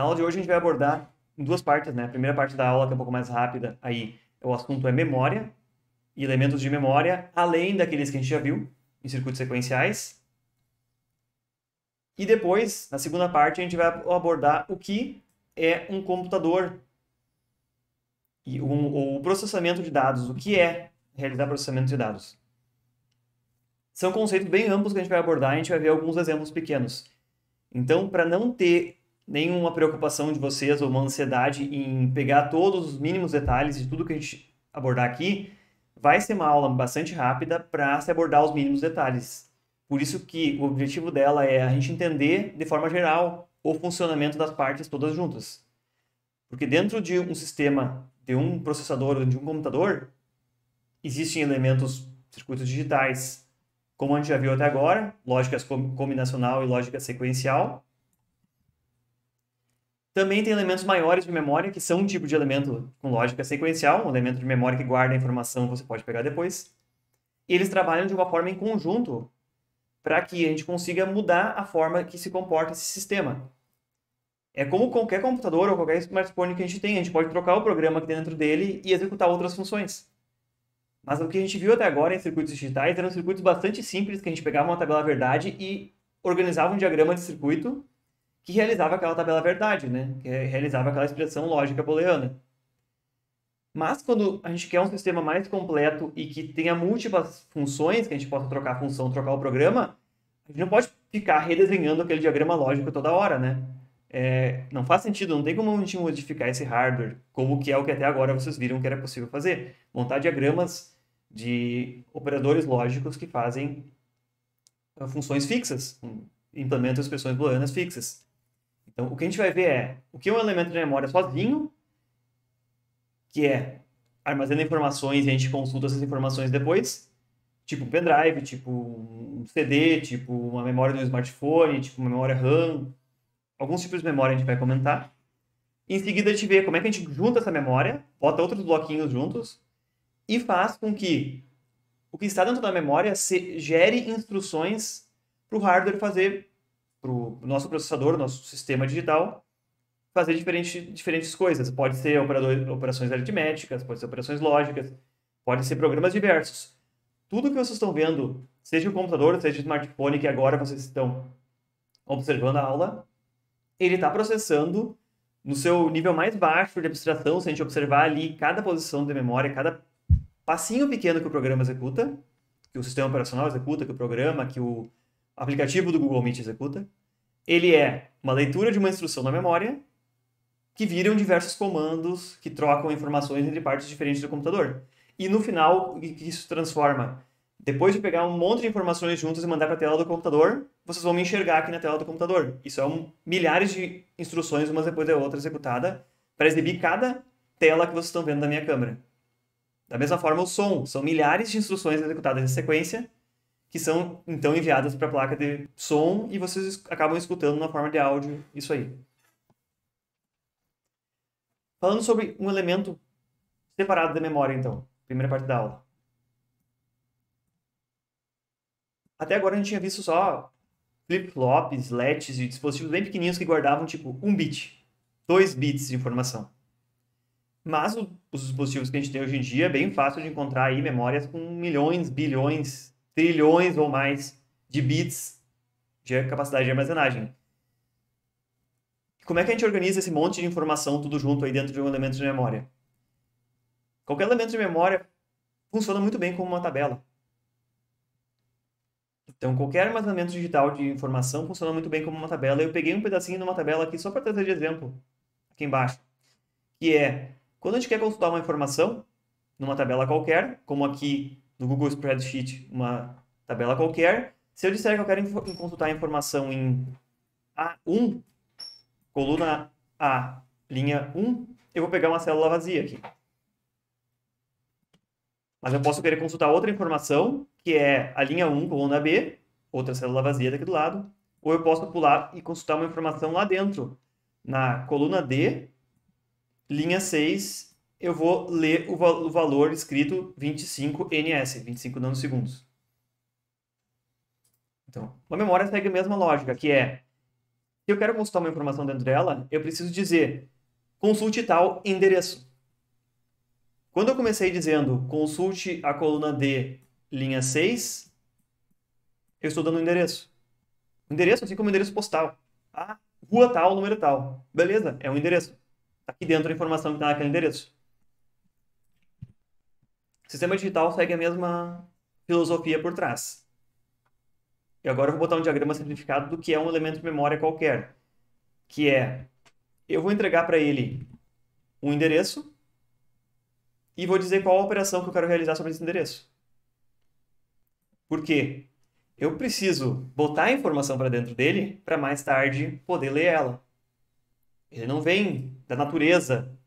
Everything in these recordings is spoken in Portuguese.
Na aula de hoje a gente vai abordar em duas partes, né? A primeira parte da aula, que é um pouco mais rápida, aí o assunto é memória e elementos de memória, além daqueles que a gente já viu em circuitos sequenciais. E depois, na segunda parte, a gente vai abordar o que é um computador e o processamento de dados, o que é realizar processamento de dados. São conceitos bem amplos que a gente vai abordar, a gente vai ver alguns exemplos pequenos. Então, para não ter nenhuma preocupação de vocês ou uma ansiedade em pegar todos os mínimos detalhes de tudo que a gente abordar aqui, vai ser uma aula bastante rápida para se abordar os mínimos detalhes. Por isso que o objetivo dela é a gente entender de forma geral o funcionamento das partes todas juntas. Porque dentro de um sistema, de um processador ou de um computador, existem elementos, circuitos digitais, como a gente já viu até agora, lógica combinacional e lógica sequencial. Também tem elementos maiores de memória, que são um tipo de elemento com lógica sequencial, um elemento de memória que guarda a informação que você pode pegar depois. E eles trabalham de uma forma em conjunto para que a gente consiga mudar a forma que se comporta esse sistema. É como qualquer computador ou qualquer smartphone que a gente tem, a gente pode trocar o programa que tem dentro dele e executar outras funções. Mas o que a gente viu até agora em circuitos digitais eram circuitos bastante simples, que a gente pegava uma tabela verdade e organizava um diagrama de circuito que realizava aquela tabela verdade, né? Que realizava aquela expressão lógica booleana. Mas quando a gente quer um sistema mais completo e que tenha múltiplas funções, que a gente possa trocar a função, trocar o programa, a gente não pode ficar redesenhando aquele diagrama lógico toda hora, né? Não faz sentido, não tem como a gente modificar esse hardware, como que é o que até agora vocês viram que era possível fazer. Montar diagramas de operadores lógicos que fazem funções fixas, implementam expressões booleanas fixas. Então, o que a gente vai ver é o que é um elemento de memória sozinho, que armazena informações e a gente consulta essas informações depois, tipo um pendrive, tipo um CD, tipo uma memória do smartphone, tipo uma memória RAM, alguns tipos de memória a gente vai comentar. Em seguida, a gente vê como é que a gente junta essa memória, bota outros bloquinhos juntos e faz com que o que está dentro da memória gere instruções para o hardware fazer, para o nosso processador, nosso sistema digital, fazer diferentes coisas. Pode ser operações aritméticas, pode ser operações lógicas, pode ser programas diversos. Tudo que vocês estão vendo, seja o computador, seja o smartphone, que agora vocês estão observando a aula, ele está processando no seu nível mais baixo de abstração, se a gente observar ali cada posição de memória, cada passinho pequeno que o programa executa, que o sistema operacional executa, que o programa, que o aplicativo do Google Meet executa, ele é uma leitura de uma instrução na memória que viram diversos comandos que trocam informações entre partes diferentes do computador. E no final, o que isso transforma? Depois de pegar um monte de informações juntas e mandar para a tela do computador, vocês vão me enxergar aqui na tela do computador. Isso é milhares de instruções, umas depois da outra, executada, para exibir cada tela que vocês estão vendo da minha câmera. Da mesma forma, o som. São milhares de instruções executadas em sequência, que são, então, enviadas para a placa de som e vocês acabam escutando na forma de áudio isso aí. Falando sobre um elemento separado da memória, então. Primeira parte da aula. Até agora a gente tinha visto só flip-flops, latches e dispositivos bem pequenininhos que guardavam, tipo, 1 bit, 2 bits de informação. Mas os dispositivos que a gente tem hoje em dia é bem fácil de encontrar aí memórias com milhões, bilhões, trilhões ou mais de bits de capacidade de armazenagem. Como é que a gente organiza esse monte de informação tudo junto aí dentro de um elemento de memória? Qualquer elemento de memória funciona muito bem como uma tabela. Então, qualquer armazenamento digital de informação funciona muito bem como uma tabela. Eu peguei um pedacinho de uma tabela aqui só para trazer de exemplo, aqui embaixo, que é, quando a gente quer consultar uma informação numa tabela qualquer, como aqui no Google Spreadsheet, uma tabela qualquer, se eu disser que eu quero consultar a informação em A1, coluna A, linha 1, eu vou pegar uma célula vazia aqui. Mas eu posso querer consultar outra informação, que é a linha 1, coluna B, outra célula vazia daqui do lado, ou eu posso pular e consultar uma informação lá dentro, na coluna D, linha 6, eu vou ler o valor escrito 25 ns, 25 nanosegundos. Então, uma memória segue a mesma lógica, que é Se eu quero consultar uma informação dentro dela, eu preciso dizer consulte tal endereço. Quando eu comecei dizendo consulte a coluna D, linha 6, eu estou dando um endereço. Endereço assim como endereço postal. Ah, rua tal, número tal. Beleza, é um endereço. Tá aqui dentro a informação que está naquele endereço. O sistema digital segue a mesma filosofia por trás. E agora eu vou botar um diagrama simplificado do que é um elemento de memória qualquer. Que é, eu vou entregar para ele um endereço e vou dizer qual a operação que eu quero realizar sobre esse endereço. Por quê? Eu preciso botar a informação para dentro dele para mais tarde poder ler ela. Ele não vem da natureza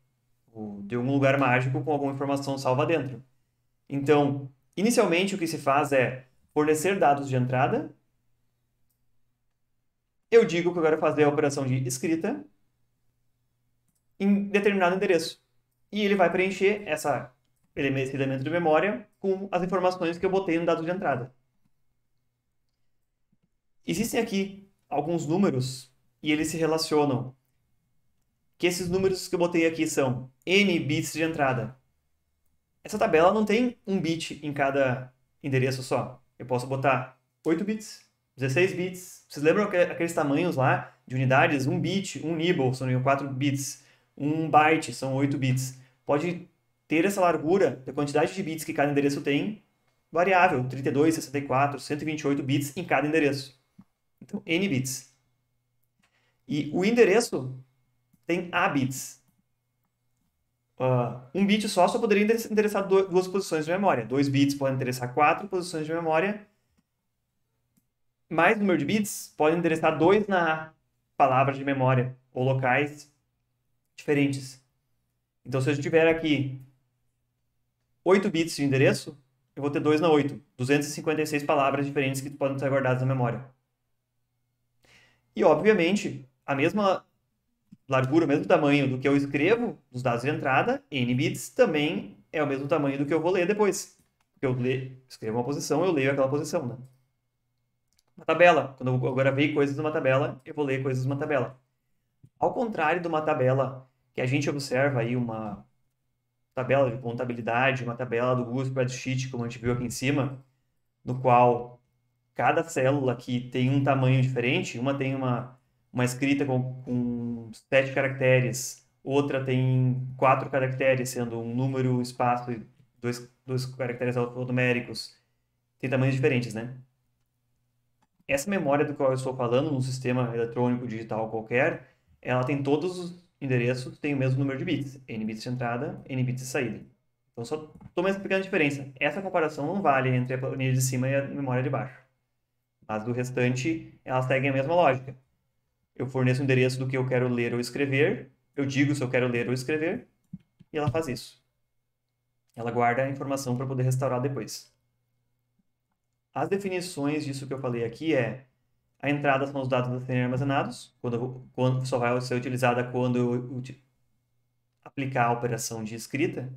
ou de algum lugar mágico com alguma informação salva dentro. Então, inicialmente o que se faz é fornecer dados de entrada. Eu digo que eu quero fazer a operação de escrita em determinado endereço. E ele vai preencher esse elemento de memória com as informações que eu botei no dado de entrada. Existem aqui alguns números e eles se relacionam. Que esses números que eu botei aqui são N bits de entrada. Essa tabela não tem um bit em cada endereço só. Eu posso botar 8 bits, 16 bits. Vocês lembram aqueles tamanhos lá de unidades? 1 bit, 1 nibble são 4 bits. 1 byte são 8 bits. Pode ter essa largura da quantidade de bits que cada endereço tem variável. 32, 64, 128 bits em cada endereço. Então, N bits. E o endereço tem A bits. Um bit só poderia endereçar duas posições de memória. 2 bits podem endereçar 4 posições de memória. Mais número de bits pode endereçar 2 na palavra de memória ou locais diferentes. Então, se eu tiver aqui 8 bits de endereço, eu vou ter 2 na 8. 256 palavras diferentes que podem ser guardadas na memória. E, obviamente, a mesma largura, o mesmo tamanho do que eu escrevo nos dados de entrada, N bits, também é o mesmo tamanho do que eu vou ler depois. Porque eu escrevo uma posição, eu leio aquela posição, né? Uma tabela. Quando eu gravei coisas numa tabela, eu vou ler coisas numa tabela. Ao contrário de uma tabela que a gente observa aí, uma tabela de contabilidade, uma tabela do Google Spreadsheet, como a gente viu aqui em cima, no qual cada célula aqui tem um tamanho diferente, uma tem uma escrita com 7 caracteres, outra tem 4 caracteres, sendo um número, espaço e dois caracteres alfanuméricos. Tem tamanhos diferentes, né? Essa memória do qual eu estou falando, num sistema eletrônico digital qualquer, ela tem todos os endereços, tem o mesmo número de bits. N bits de entrada, N bits de saída. Então, só estou mais explicando a diferença. Essa comparação não vale entre a planilha de cima e a memória de baixo. Mas do restante, elas seguem a mesma lógica. Eu forneço o endereço do que eu quero ler ou escrever, eu digo se eu quero ler ou escrever, e ela faz isso. Ela guarda a informação para poder restaurar depois. As definições disso que eu falei aqui a entrada são os dados a serem armazenados, quando só vai ser utilizada quando eu aplicar a operação de escrita.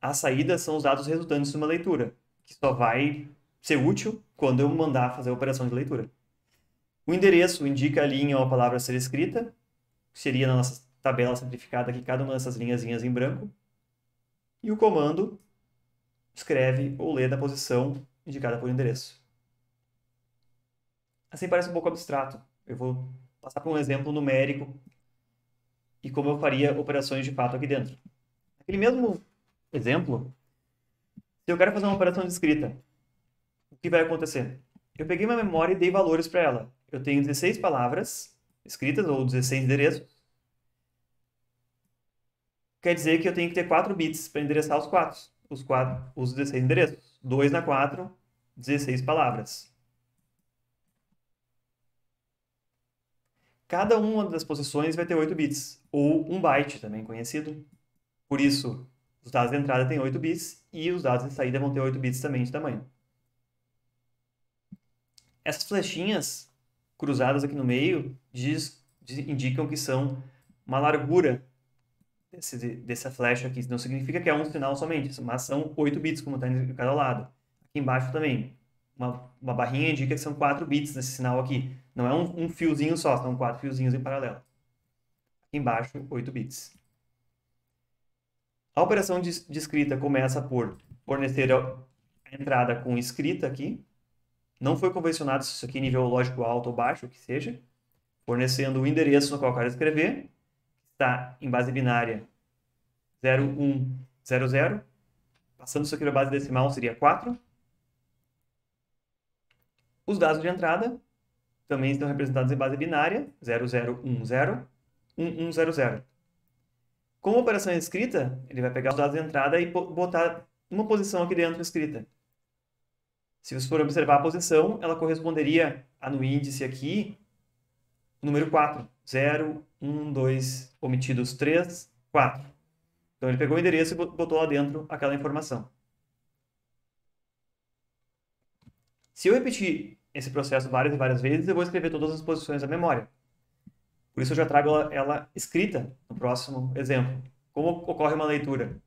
As saídas são os dados resultantes de uma leitura, que só vai ser útil quando eu mandar fazer a operação de leitura. O endereço indica a linha ou a palavra a ser escrita, que seria na nossa tabela simplificada aqui, cada uma dessas linhazinhas em branco. E o comando escreve ou lê da posição indicada por endereço. Assim parece um pouco abstrato. Eu vou passar por um exemplo numérico e como eu faria operações de fato aqui dentro. Aquele mesmo exemplo, se eu quero fazer uma operação de escrita, o que vai acontecer? Eu peguei uma memória e dei valores para ela. Eu tenho 16 palavras escritas, ou 16 endereços. Quer dizer que eu tenho que ter 4 bits para endereçar os 16 endereços. 2 na 4, 16 palavras. Cada uma das posições vai ter 8 bits, ou 1 byte, também conhecido. Por isso, os dados de entrada têm 8 bits e os dados de saída vão ter 8 bits também de tamanho. Essas flechinhas cruzadas aqui no meio indicam que são uma largura dessa flecha aqui. Não significa que é um sinal somente, mas são 8 bits, como está indicado ao lado. Aqui embaixo também, uma barrinha indica que são 4 bits nesse sinal aqui. Não é um fiozinho só, são 4 fiozinhos em paralelo. Aqui embaixo, 8 bits. A operação de escrita começa por fornecer a entrada com escrita aqui. Não foi convencionado se isso aqui é nível lógico alto ou baixo, o que seja. Fornecendo o endereço no qual eu quero escrever. Está em base binária 0100. Passando isso aqui para base decimal seria 4. Os dados de entrada também estão representados em base binária 0010, 1100. Como operação escrita, ele vai pegar os dados de entrada e botar uma posição aqui dentro escrita. Se você for observar a posição, ela corresponderia a, no índice aqui, o número 4. 0, 1, 2, omitidos 3, 4. Então ele pegou o endereço e botou lá dentro aquela informação. Se eu repetir esse processo várias e várias vezes, eu vou escrever todas as posições da memória. Por isso eu já trago ela escrita no próximo exemplo. Como ocorre uma leitura?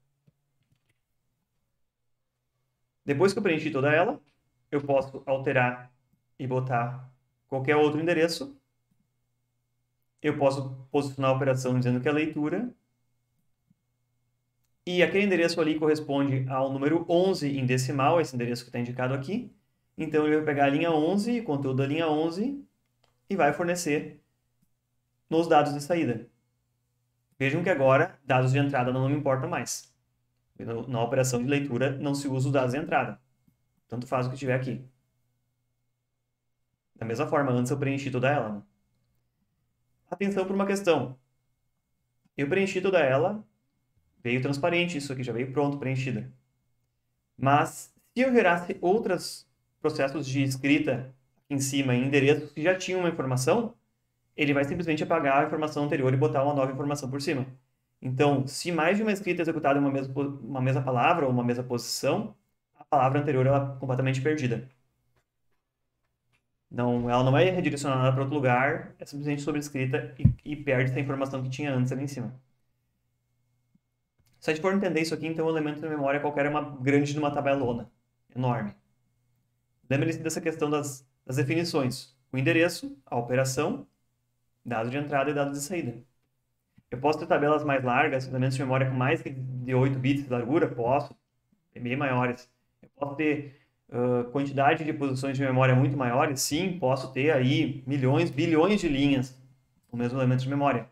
Depois que eu preenchi toda ela, eu posso alterar e botar qualquer outro endereço. Eu posso posicionar a operação dizendo que é leitura. E aquele endereço ali corresponde ao número 11 em decimal, esse endereço que está indicado aqui. Então ele vai pegar a linha 11, o conteúdo da linha 11, e vai fornecer nos dados de saída. Vejam que agora, dados de entrada não me importam mais. Na operação de leitura, não se usa os dados de entrada. Tanto faz o que tiver aqui. Da mesma forma, antes eu preenchi toda ela. Né? Atenção para uma questão. Eu preenchi toda ela, veio transparente, isso aqui já veio pronto, preenchida. Mas, se eu gerasse outros processos de escrita aqui em cima, em endereços que já tinham uma informação, ele vai simplesmente apagar a informação anterior e botar uma nova informação por cima. Então, se mais de uma escrita é executada em uma mesma palavra ou uma mesma posição, a palavra anterior ela é completamente perdida. Não, ela não é redirecionada para outro lugar, é simplesmente sobrescrita e perde essa informação que tinha antes ali em cima. Se a gente for entender isso aqui, então o elemento de memória qualquer é uma grande de uma tabelona, enorme. Lembre-se dessa questão das definições. O endereço, a operação, dados de entrada e dados de saída. Eu posso ter tabelas mais largas, elementos de memória com mais de 8 bits de largura? Posso. Bem maiores. Eu posso ter quantidade de posições de memória muito maiores? Sim, posso ter aí milhões, bilhões de linhas no mesmo elemento de memória.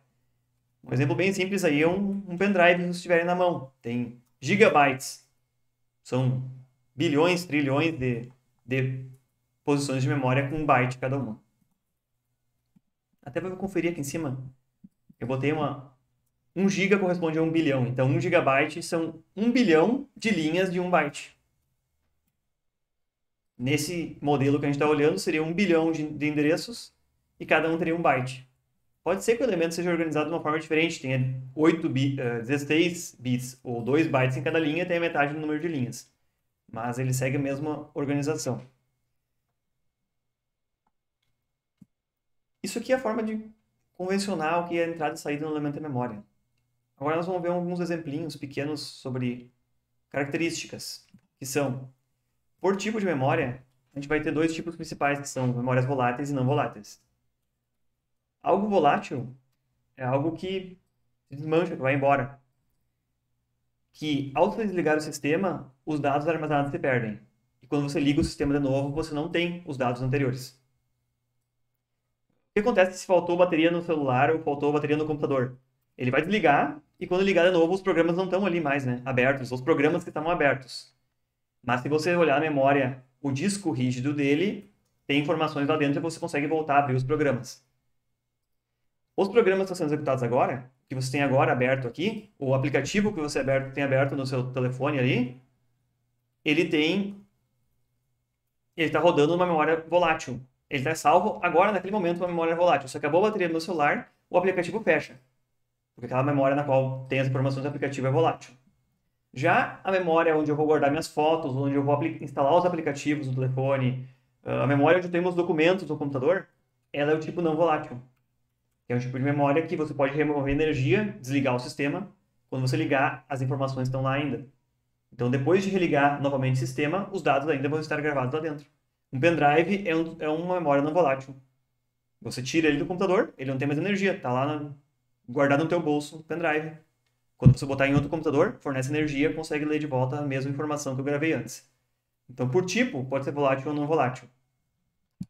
Um exemplo bem simples aí é um pendrive que vocês tiverem na mão. Tem gigabytes. São bilhões, trilhões de posições de memória com um byte cada uma. Até para eu conferir aqui em cima, eu botei 1 giga corresponde a 1 bilhão. Então, 1 gigabyte são 1 bilhão de linhas de 1 byte. Nesse modelo que a gente está olhando, seria 1 bilhão de endereços e cada um teria 1 byte. Pode ser que o elemento seja organizado de uma forma diferente, tenha 16 bits ou 2 bytes em cada linha, tenha metade do número de linhas. Mas ele segue a mesma organização. Isso aqui é a forma de convencional que é a entrada e saída no elemento de memória. Agora nós vamos ver alguns exemplinhos pequenos sobre características, que são, por tipo de memória, a gente vai ter 2 tipos principais, que são memórias voláteis e não voláteis. Algo volátil é algo que se desmancha, que vai embora. Que ao você desligar o sistema, os dados armazenados se perdem. E quando você liga o sistema de novo, você não tem os dados anteriores. O que acontece se faltou bateria no celular ou faltou bateria no computador? Ele vai desligar e quando ligar de novo, os programas não estão ali mais, né? Abertos, os programas que estavam abertos. Mas se você olhar a memória, o disco rígido dele, tem informações lá dentro e você consegue voltar a abrir os programas. Os programas que estão sendo executados agora, que você tem agora aberto aqui, o aplicativo que você tem aberto no seu telefone ali, ele está rodando numa memória volátil. Ele está salvo agora, naquele momento, uma memória volátil. Se acabou a bateria do meu celular, o aplicativo fecha. Porque aquela memória na qual tem as informações do aplicativo é volátil. Já a memória onde eu vou guardar minhas fotos, onde eu vou instalar os aplicativos no telefone, a memória onde eu tenho os documentos no computador, ela é o tipo não volátil. É um tipo de memória que você pode remover energia, desligar o sistema. Quando você ligar, as informações estão lá ainda. Então, depois de religar novamente o sistema, os dados ainda vão estar gravados lá dentro. Um pendrive é uma memória não volátil. Você tira ele do computador, ele não tem mais energia, tá lá guardado no teu bolso, no pendrive. Quando você botar em outro computador, fornece energia, consegue ler de volta a mesma informação que eu gravei antes. Então, por tipo, pode ser volátil ou não volátil.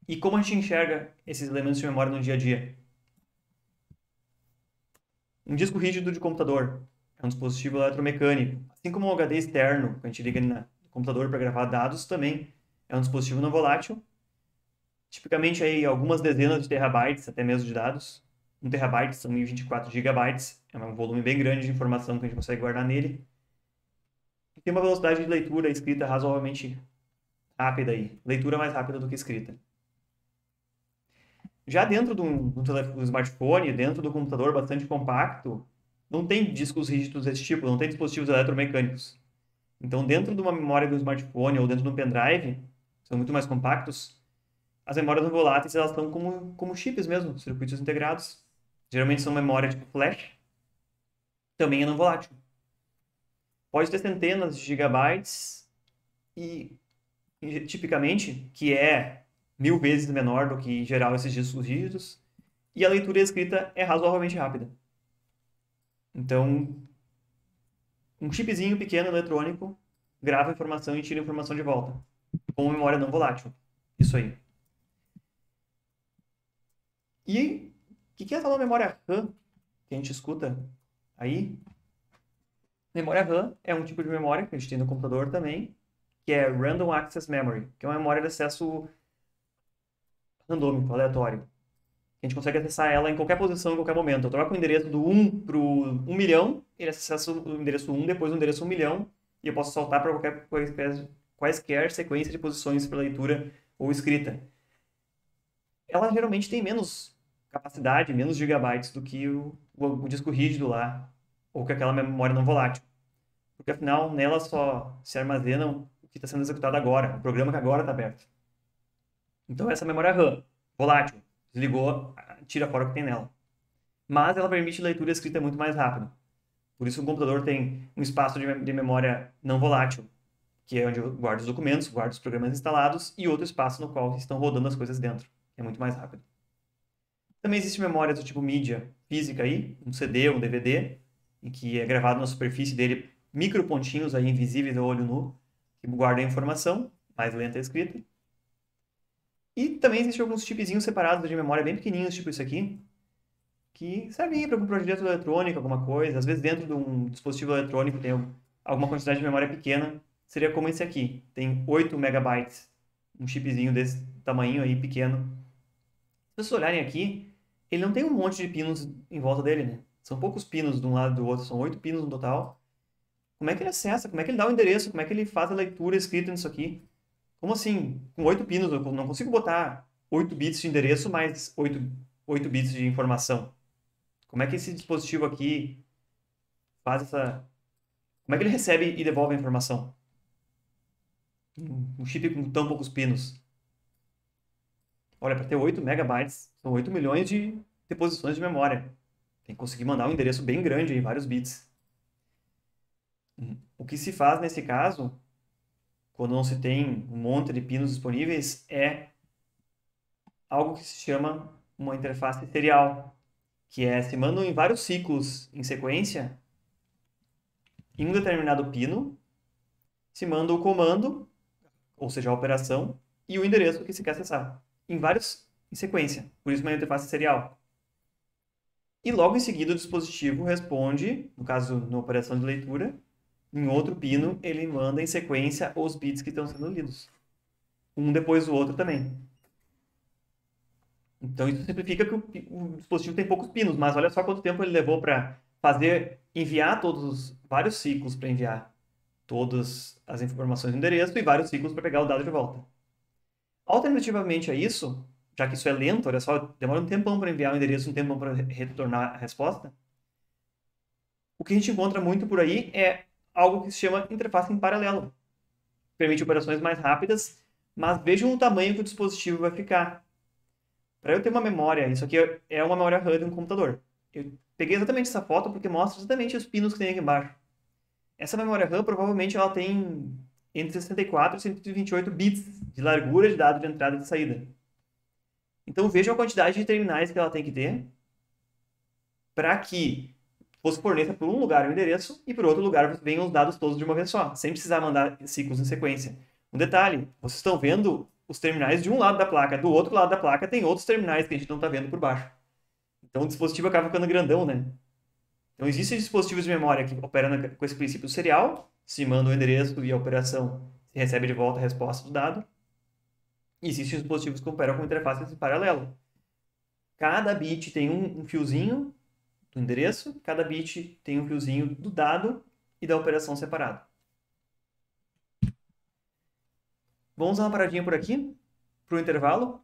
E como a gente enxerga esses elementos de memória no dia a dia? Um disco rígido de computador é um dispositivo eletromecânico. Assim como um HD externo, que a gente liga no computador para gravar dados, também é um dispositivo não volátil. Tipicamente aí algumas dezenas de terabytes, até mesmo de dados. 1 TB são 1024 gigabytes, é um volume bem grande de informação que a gente consegue guardar nele. E tem uma velocidade de leitura e escrita razoavelmente rápida aí. Leitura mais rápida do que escrita. Já dentro do smartphone, dentro do computador bastante compacto, não tem discos rígidos desse tipo, não tem dispositivos eletromecânicos. Então, dentro de uma memória do smartphone ou dentro de um pendrive, são muito mais compactos, as memórias não voláteis elas estão como chips mesmo, circuitos integrados. Geralmente são memória tipo flash, também é não volátil. Pode ter centenas de gigabytes e tipicamente, que é 1000 vezes menor do que em geral esses discos rígidos, e a leitura e a escrita é razoavelmente rápida. Então, um chipzinho pequeno eletrônico grava informação e tira informação de volta, com memória não volátil. Isso aí. E o que é essa memória RAM que a gente escuta aí? Memória RAM é um tipo de memória que a gente tem no computador também, que é Random Access Memory, que é uma memória de acesso randômico, aleatório. A gente consegue acessar ela em qualquer posição, em qualquer momento. Eu troco o endereço do 1 para o 1 milhão, ele acessa o endereço 1, depois o endereço 1 milhão, e eu posso saltar para quaisquer sequência de posições para leitura ou escrita. Ela geralmente tem menos capacidade, menos gigabytes do que o disco rígido lá, ou que aquela memória não volátil. Porque afinal, nela só se armazena o que está sendo executado agora, o programa que agora está aberto. Então essa memória RAM, volátil, desligou, tira fora o que tem nela. Mas ela permite leitura e escrita muito mais rápido. Por isso o computador tem um espaço de memória não volátil, que é onde eu guardo os documentos, guardo os programas instalados, e outro espaço no qual estão rodando as coisas dentro. É muito mais rápido. Também existe memória do tipo mídia física aí, um CD, um DVD, em que é gravado na superfície dele micro pontinhos aí invisíveis ao olho nu, que guardam a informação, mais lenta a escrita. E também existem alguns chipzinhos separados de memória bem pequenininhos, tipo isso aqui, que servem para algum projeto eletrônico, alguma coisa. Às vezes dentro de um dispositivo eletrônico tem alguma quantidade de memória pequena. Seria como esse aqui, tem 8 megabytes, um chipzinho desse tamanho aí, pequeno. Se vocês olharem aqui, ele não tem um monte de pinos em volta dele, né? São poucos pinos de um lado e do outro, são 8 pinos no total. Como é que ele acessa? Como é que ele dá o endereço? Como é que ele faz a leitura escrita nisso aqui? Como assim? Com 8 pinos, eu não consigo botar 8 bits de endereço mais 8 bits de informação. Como é que esse dispositivo aqui faz essa... Como é que ele recebe e devolve a informação? Um chip com tão poucos pinos. Olha, para ter 8 megabytes, são 8 milhões de posições de memória. Tem que conseguir mandar um endereço bem grande, aí, vários bits. O que se faz nesse caso, quando não se tem um monte de pinos disponíveis, é algo que se chama uma interface serial, que é se mandam em vários ciclos em sequência, em um determinado pino, se manda o comando, ou seja, a operação, e o endereço que se quer acessar, em sequência. Por isso uma interface serial. E logo em seguida o dispositivo responde, no caso, na operação de leitura, em outro pino ele manda em sequência os bits que estão sendo lidos. Um depois do outro também. Então isso simplifica que o dispositivo tem poucos pinos, mas olha só quanto tempo ele levou para enviar vários ciclos para enviar todas as informações do endereço e vários ciclos para pegar o dado de volta. Alternativamente a isso, já que isso é lento, olha só, demora um tempão para enviar o endereço, um tempão para retornar a resposta, o que a gente encontra muito por aí é algo que se chama interface em paralelo. Permite operações mais rápidas, mas vejam o tamanho que o dispositivo vai ficar. Para eu ter uma memória, isso aqui é uma memória RAM de um computador. Eu peguei exatamente essa foto porque mostra exatamente os pinos que tem aqui embaixo. Essa memória RAM provavelmente ela tem entre 64 e 128 bits de largura de dado de entrada e de saída. Então vejam a quantidade de terminais que ela tem que ter para que você forneça por um lugar o endereço e por outro lugar venham os dados todos de uma vez só, sem precisar mandar ciclos em sequência. Um detalhe, vocês estão vendo os terminais de um lado da placa, do outro lado da placa tem outros terminais que a gente não está vendo por baixo. Então o dispositivo acaba ficando grandão, né? Então existem dispositivos de memória que operam com esse princípio serial, se manda o endereço e a operação se recebe de volta a resposta do dado. E existem dispositivos que operam com interfaces em paralelo. Cada bit tem um fiozinho do endereço, cada bit tem um fiozinho do dado e da operação separado. Vamos dar uma paradinha por aqui, para o intervalo.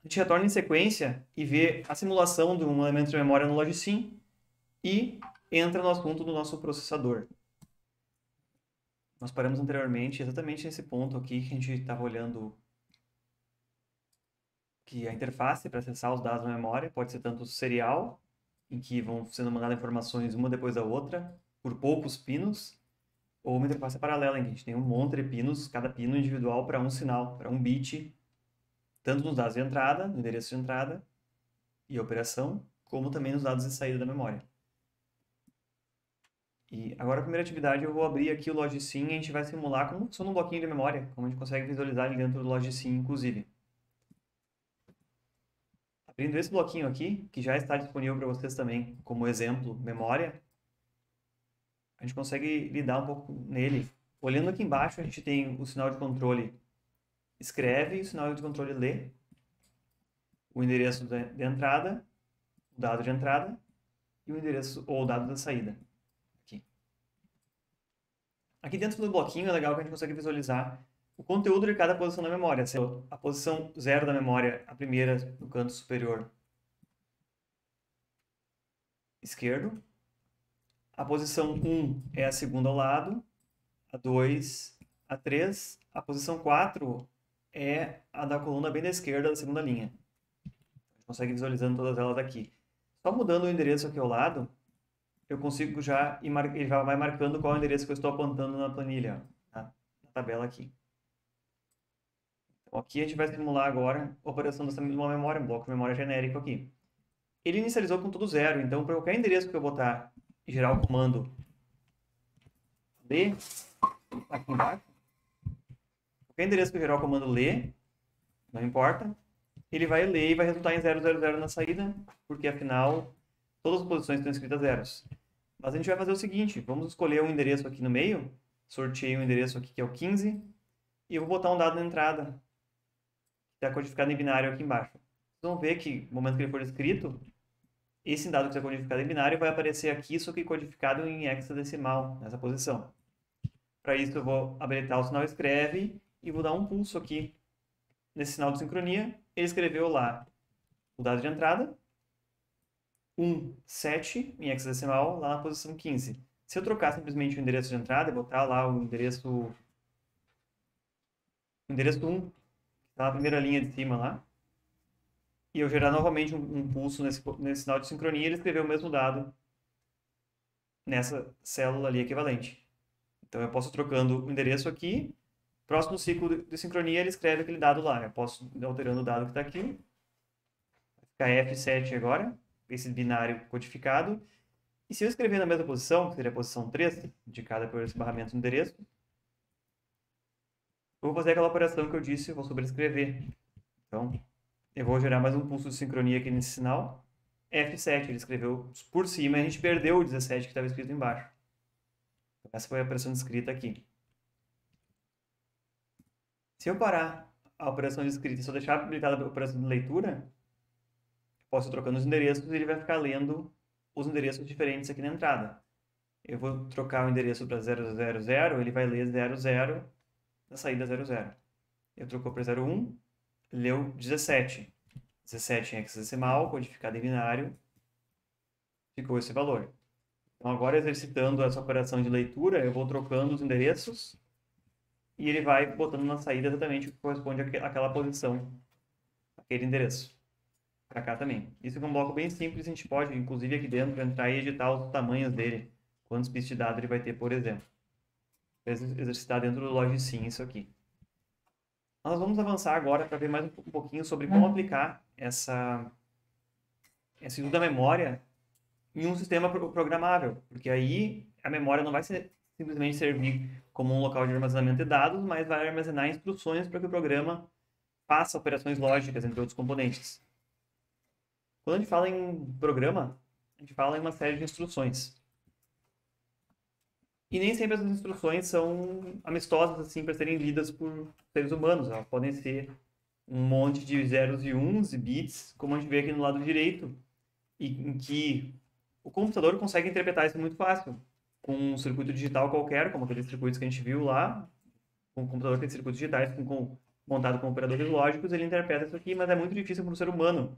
A gente retorna em sequência e vê a simulação de um elemento de memória no Logsim e entra no assunto do nosso processador. Nós paramos anteriormente exatamente nesse ponto aqui que a gente estava olhando que a interface para acessar os dados na memória pode ser tanto serial, em que vão sendo mandadas informações uma depois da outra, por poucos pinos, ou uma interface paralela, em que a gente tem um monte de pinos, cada pino individual para um sinal, para um bit, tanto nos dados de entrada, no endereço de entrada e operação, como também nos dados de saída da memória. E agora a primeira atividade eu vou abrir aqui o Logsim e a gente vai simular como funciona um bloquinho de memória, como a gente consegue visualizar ele dentro do Logsim, inclusive. Abrindo esse bloquinho aqui, que já está disponível para vocês também como exemplo, memória, a gente consegue lidar um pouco nele. Olhando aqui embaixo, a gente tem o sinal de controle escreve e o sinal de controle lê, o endereço de entrada, o dado de entrada e o endereço ou o dado da saída. Aqui dentro do bloquinho é legal que a gente consegue visualizar o conteúdo de cada posição da memória. A posição 0 da memória, a primeira no canto superior esquerdo. A posição 1 é a segunda ao lado. A 2, a 3. A posição 4 é a da coluna bem da esquerda da segunda linha. A gente consegue visualizando todas elas aqui. Só mudando o endereço aqui ao lado, eu consigo já ele já vai marcando qual é o endereço que eu estou apontando na planilha, tá? Na tabela aqui. Então, aqui a gente vai simular agora a operação dessa mesma memória, um bloco de memória genérico aqui. Ele inicializou com tudo zero, então para qualquer endereço que eu botar e gerar o comando ler, aqui embaixo, qualquer endereço que eu gerar o comando ler, não importa, ele vai ler e vai resultar em 000 na saída, porque afinal todas as posições estão escritas zeros. Mas a gente vai fazer o seguinte, vamos escolher um endereço aqui no meio, sorteei um endereço aqui que é o 15, e eu vou botar um dado na entrada, que está codificado em binário aqui embaixo. Vocês vão ver que no momento que ele for escrito, esse dado que está codificado em binário vai aparecer aqui, só que codificado em hexadecimal, nessa posição. Para isso eu vou habilitar o sinal escreve e vou dar um pulso aqui nesse sinal de sincronia. Ele escreveu lá o dado de entrada, 7 em hexadecimal, lá na posição 15. Se eu trocar simplesmente o endereço de entrada e botar lá o endereço 1, que está na primeira linha de cima lá, e eu gerar novamente um pulso nesse sinal de sincronia, ele escreveu o mesmo dado nessa célula ali equivalente. Então eu posso trocando o endereço aqui, próximo ciclo de sincronia ele escreve aquele dado lá. Eu posso ir alterando o dado que está aqui, vai ficar F7 agora, esse binário codificado. E se eu escrever na mesma posição, que seria a posição 3, indicada por esse barramento no endereço, eu vou fazer aquela operação que eu disse, eu vou sobrescrever. Então, eu vou gerar mais um pulso de sincronia aqui nesse sinal. F7, ele escreveu por cima e a gente perdeu o 17 que estava escrito embaixo. Então, essa foi a operação de escrita aqui. Se eu parar a operação de escrita e só deixar habilitada a operação de leitura, posso ir trocando os endereços e ele vai ficar lendo os endereços diferentes aqui na entrada. Eu vou trocar o endereço para 000, ele vai ler 00 na saída 00. Eu trocou para 01, leu 17. 17 em hexadecimal, codificado em binário, ficou esse valor. Então agora exercitando essa operação de leitura, eu vou trocando os endereços e ele vai botando na saída exatamente o que corresponde àquela posição, aquele endereço. Para cá também. Isso é um bloco bem simples, a gente pode, inclusive aqui dentro, entrar e editar os tamanhos dele, quantos bits de dado ele vai ter, por exemplo. exercitar dentro do Logicsim isso aqui. Nós vamos avançar agora para ver mais um pouquinho sobre como aplicar esse uso da memória em um sistema programável, porque aí a memória não vai simplesmente servir como um local de armazenamento de dados, mas vai armazenar instruções para que o programa faça operações lógicas entre outros componentes. Quando a gente fala em programa, a gente fala em uma série de instruções. E nem sempre as instruções são amistosas assim para serem lidas por seres humanos. Elas podem ser um monte de zeros e uns e bits, como a gente vê aqui no lado direito, em que o computador consegue interpretar isso muito fácil. Com um circuito digital qualquer, como aqueles circuitos que a gente viu lá, com um computador que tem circuitos digitais montado com operadores lógicos, ele interpreta isso aqui, mas é muito difícil para o ser humano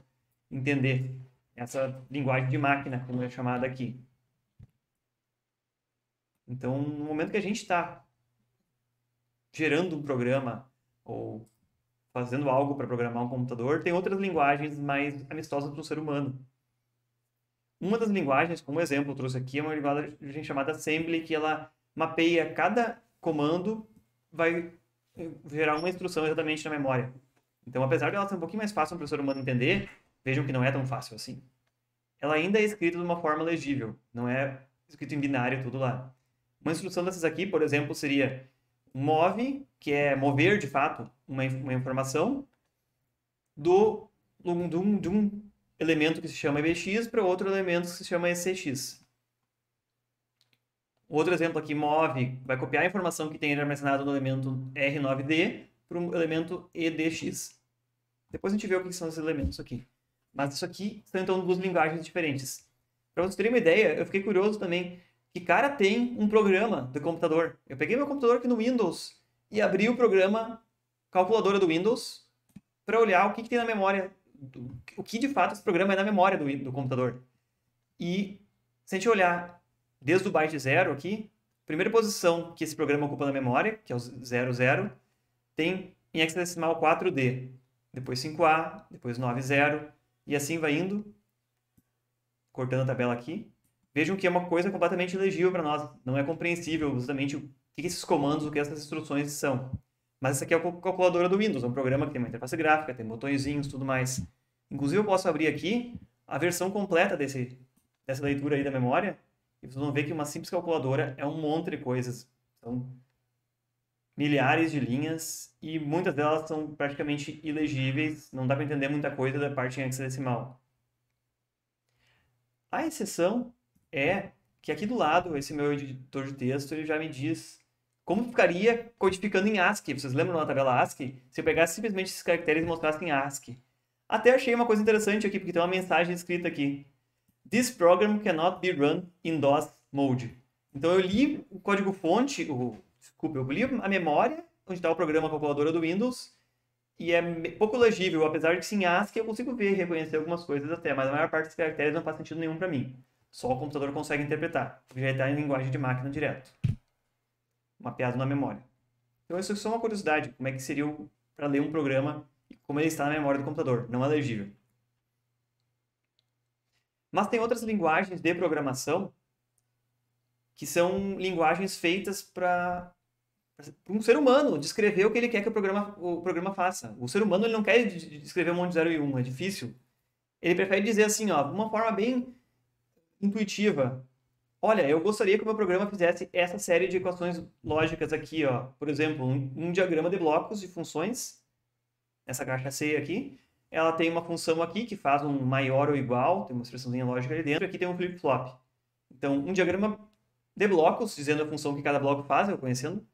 entender essa linguagem de máquina, como é chamada aqui. Então, no momento que a gente está gerando um programa ou fazendo algo para programar um computador, tem outras linguagens mais amistosas para o ser humano. Uma das linguagens, como exemplo, eu trouxe aqui, é uma linguagem chamada Assembly, que ela mapeia cada comando, vai gerar uma instrução exatamente na memória. Então, apesar de ela ser um pouquinho mais fácil para o ser humano entender, vejam que não é tão fácil assim. Ela ainda é escrita de uma forma legível, não é escrito em binário tudo lá. Uma instrução dessas aqui, por exemplo, seria move, que é mover de fato uma informação, de um elemento que se chama EBX para outro elemento que se chama ECX. Outro exemplo aqui, move, vai copiar a informação que tem armazenado no elemento R9D para o elemento EDX. Depois a gente vê o que são esses elementos aqui. Mas isso aqui são então duas linguagens diferentes. Para vocês terem uma ideia, eu fiquei curioso também que cara tem um programa do computador. Eu peguei meu computador aqui no Windows e abri o programa calculadora do Windows para olhar o que tem na memória, o que de fato esse programa é na memória do computador. E se a gente olhar desde o byte 0 aqui, a primeira posição que esse programa ocupa na memória, que é o 00, tem em hexadecimal 4D, depois 5A, depois 90, e assim vai indo, cortando a tabela aqui. Vejam que é uma coisa completamente ilegível para nós, não é compreensível justamente o que esses comandos, o que essas instruções são. Mas essa aqui é a calculadora do Windows, é um programa que tem uma interface gráfica, tem botõezinhos, tudo mais. Inclusive eu posso abrir aqui a versão completa dessa leitura aí da memória, e vocês vão ver que uma simples calculadora é um monte de coisas. São milhares de linhas e muitas delas são praticamente ilegíveis, não dá para entender muita coisa da parte em hexadecimal. A exceção é que aqui do lado, esse meu editor de texto, ele já me diz como ficaria codificando em ASCII. Vocês lembram da tabela ASCII? Se eu pegasse simplesmente esses caracteres e mostrasse em ASCII. Até achei uma coisa interessante aqui, porque tem uma mensagem escrita aqui. This program cannot be run in DOS mode. Então eu li o código-fonte, eu li a memória, onde está o programa calculadora do Windows, e é pouco legível, apesar de que em ASCII eu consigo ver e reconhecer algumas coisas até, mas a maior parte dos caracteres não faz sentido nenhum para mim. Só o computador consegue interpretar, porque já está em linguagem de máquina direto, mapeado na memória. Então isso é só uma curiosidade, como é que seria para ler um programa e como ele está na memória do computador, não é legível. Mas tem outras linguagens de programação que são linguagens feitas para um ser humano descrever o que ele quer que o programa faça. O ser humano ele não quer descrever um monte de 0 e 1, é difícil. Ele prefere dizer assim, ó, de uma forma bem intuitiva. Olha, eu gostaria que o meu programa fizesse essa série de equações lógicas aqui, ó. Por exemplo, um diagrama de blocos de funções, essa caixa C aqui, ela tem uma função aqui que faz um maior ou igual, tem uma expressãozinha lógica ali dentro, e aqui tem um flip-flop. Então, um diagrama de blocos, dizendo a função que cada bloco faz, eu conhecendo.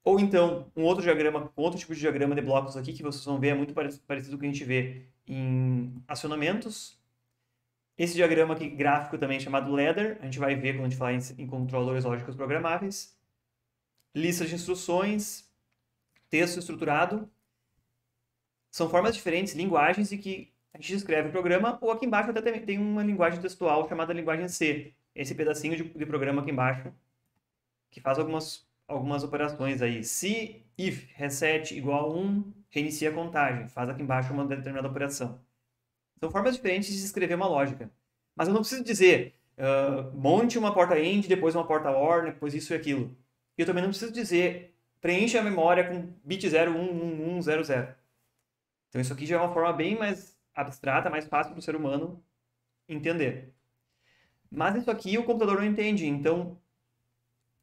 Ou então, um outro diagrama, outro tipo de diagrama de blocos aqui, que vocês vão ver, é muito parecido com o que a gente vê em acionamentos. Esse diagrama aqui, gráfico também, chamado ladder, a gente vai ver quando a gente falar em controladores lógicos programáveis. Lista de instruções, texto estruturado. São formas diferentes, linguagens, em que a gente escreve o programa, ou aqui embaixo até tem uma linguagem textual chamada linguagem C. Esse pedacinho de programa aqui embaixo, que faz algumas operações aí. Se if reset igual a 1, reinicia a contagem. Faz aqui embaixo uma determinada operação. São formas diferentes de escrever uma lógica. Mas eu não preciso dizer, monte uma porta end, depois uma porta or, depois isso e aquilo. E eu também não preciso dizer, preencha a memória com bit 011100. Então isso aqui já é uma forma bem mais abstrata, mais fácil para o ser humano entender. Mas isso aqui o computador não entende. Então,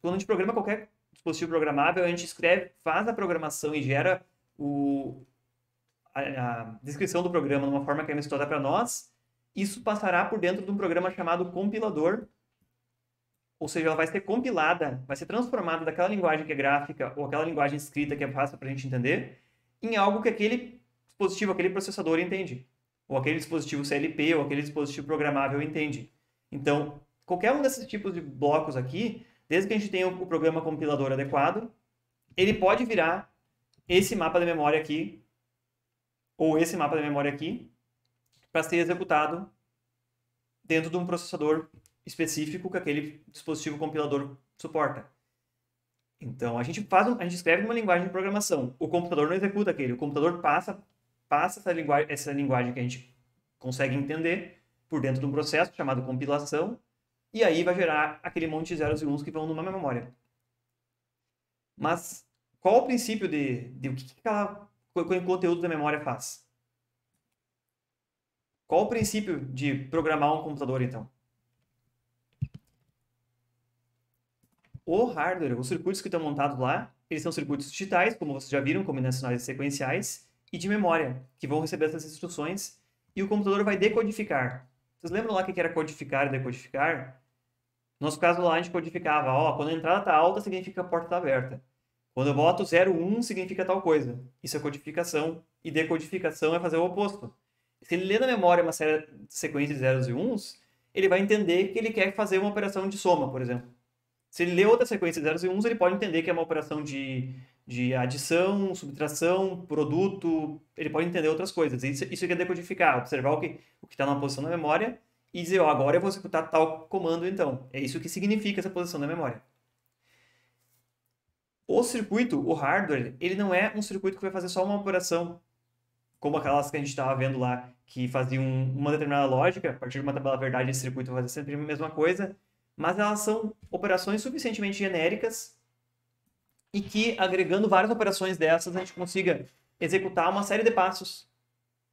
quando a gente programa qualquer dispositivo programável, a gente escreve, faz a programação e gera a descrição do programa de uma forma que é amistosa para nós. Isso passará por dentro de um programa chamado compilador, ou seja, ela vai ser compilada, vai ser transformada daquela linguagem que é gráfica ou aquela linguagem escrita que é fácil para a gente entender, em algo que aquele dispositivo, aquele processador entende, ou aquele dispositivo CLP, ou aquele dispositivo programável entende. Então, qualquer um desses tipos de blocos aqui, desde que a gente tenha o programa compilador adequado, ele pode virar esse mapa de memória aqui, ou esse mapa de memória aqui, para ser executado dentro de um processador específico que aquele dispositivo compilador suporta. Então, a gente escreve uma linguagem de programação. O computador não executa aquele. O computador passa essa linguagem que a gente consegue entender por dentro de um processo chamado compilação, e aí vai gerar aquele monte de zeros e uns que vão numa memória. Mas qual o princípio de o que o conteúdo da memória faz? Qual o princípio de programar um computador, então? O hardware, os circuitos que estão montados lá, eles são circuitos digitais, como vocês já viram, combinacionais e sequenciais, e de memória, que vão receber essas instruções, e o computador vai decodificar. Vocês lembram lá o que era codificar e decodificar? No nosso caso lá, a gente codificava, ó, quando a entrada está alta, significa que a porta está aberta. Quando eu boto 01, significa tal coisa. Isso é codificação, e decodificação é fazer o oposto. Se ele lê na memória uma série de sequências de zeros e uns, ele vai entender que ele quer fazer uma operação de soma, por exemplo. Se ele lê outra sequência de zeros e uns, ele pode entender que é uma operação de adição, subtração, produto, ele pode entender outras coisas. Isso é decodificar, observar o que está na posição da memória e dizer, ó, agora eu vou executar tal comando, então. É isso que significa essa posição da memória. O circuito, o hardware, ele não é um circuito que vai fazer só uma operação, como aquelas que a gente estava vendo lá, que faziam uma determinada lógica, a partir de uma tabela verdade, esse circuito vai fazer sempre a mesma coisa, mas elas são operações suficientemente genéricas e que, agregando várias operações dessas, a gente consiga executar uma série de passos,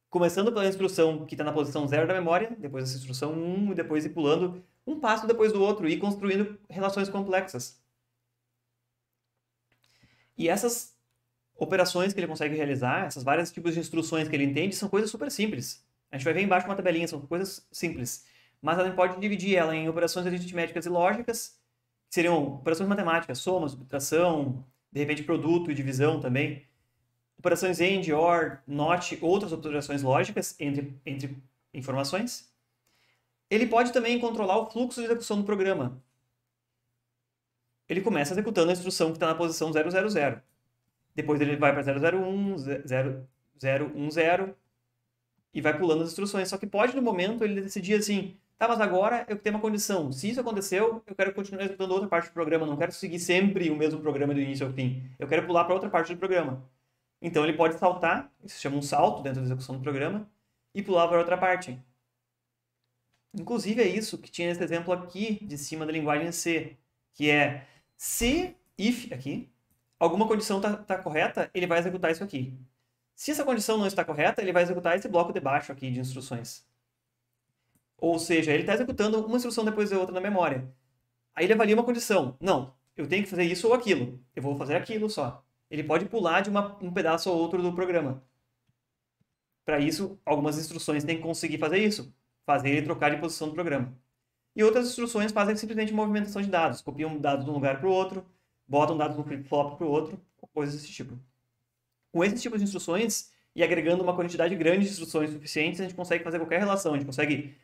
começando pela instrução que está na posição 0 da memória, depois essa instrução 1, e depois ir pulando um passo depois do outro e construindo relações complexas. E essas operações que ele consegue realizar, essas vários tipos de instruções que ele entende, são coisas super simples. A gente vai ver embaixo uma tabelinha, são coisas simples. Mas a gente pode dividir ela em operações aritméticas e lógicas, que seriam operações matemáticas, soma, subtração, de repente produto e divisão também. Operações AND, OR, NOT, outras operações lógicas entre informações. Ele pode também controlar o fluxo de execução do programa. Ele começa executando a instrução que está na posição 000. Depois ele vai para 001, 0010 e vai pulando as instruções. Só que pode, no momento, ele decidir assim, tá, mas agora eu tenho uma condição. Se isso aconteceu, eu quero continuar executando outra parte do programa. Não quero seguir sempre o mesmo programa do início ao fim. Eu quero pular para outra parte do programa. Então ele pode saltar, isso se chama um salto dentro da execução do programa, e pular para outra parte. Inclusive é isso que tinha esse exemplo aqui de cima da linguagem C, que é se if aqui, alguma condição está correta, ele vai executar isso aqui. Se essa condição não está correta, ele vai executar esse bloco de baixo aqui de instruções. Ou seja, ele está executando uma instrução depois da outra na memória. Aí ele avalia uma condição. Não, eu tenho que fazer isso ou aquilo. Eu vou fazer aquilo só. Ele pode pular de um pedaço ou outro do programa. Para isso, algumas instruções têm que conseguir fazer isso. Fazer ele trocar de posição do programa. E outras instruções fazem simplesmente movimentação de dados. Copiam dados de um lugar para o outro, botam dados de um flip-flop para o outro, coisas desse tipo. Com esses tipos de instruções, e agregando uma quantidade grande de instruções suficientes, a gente consegue fazer qualquer relação. A gente consegue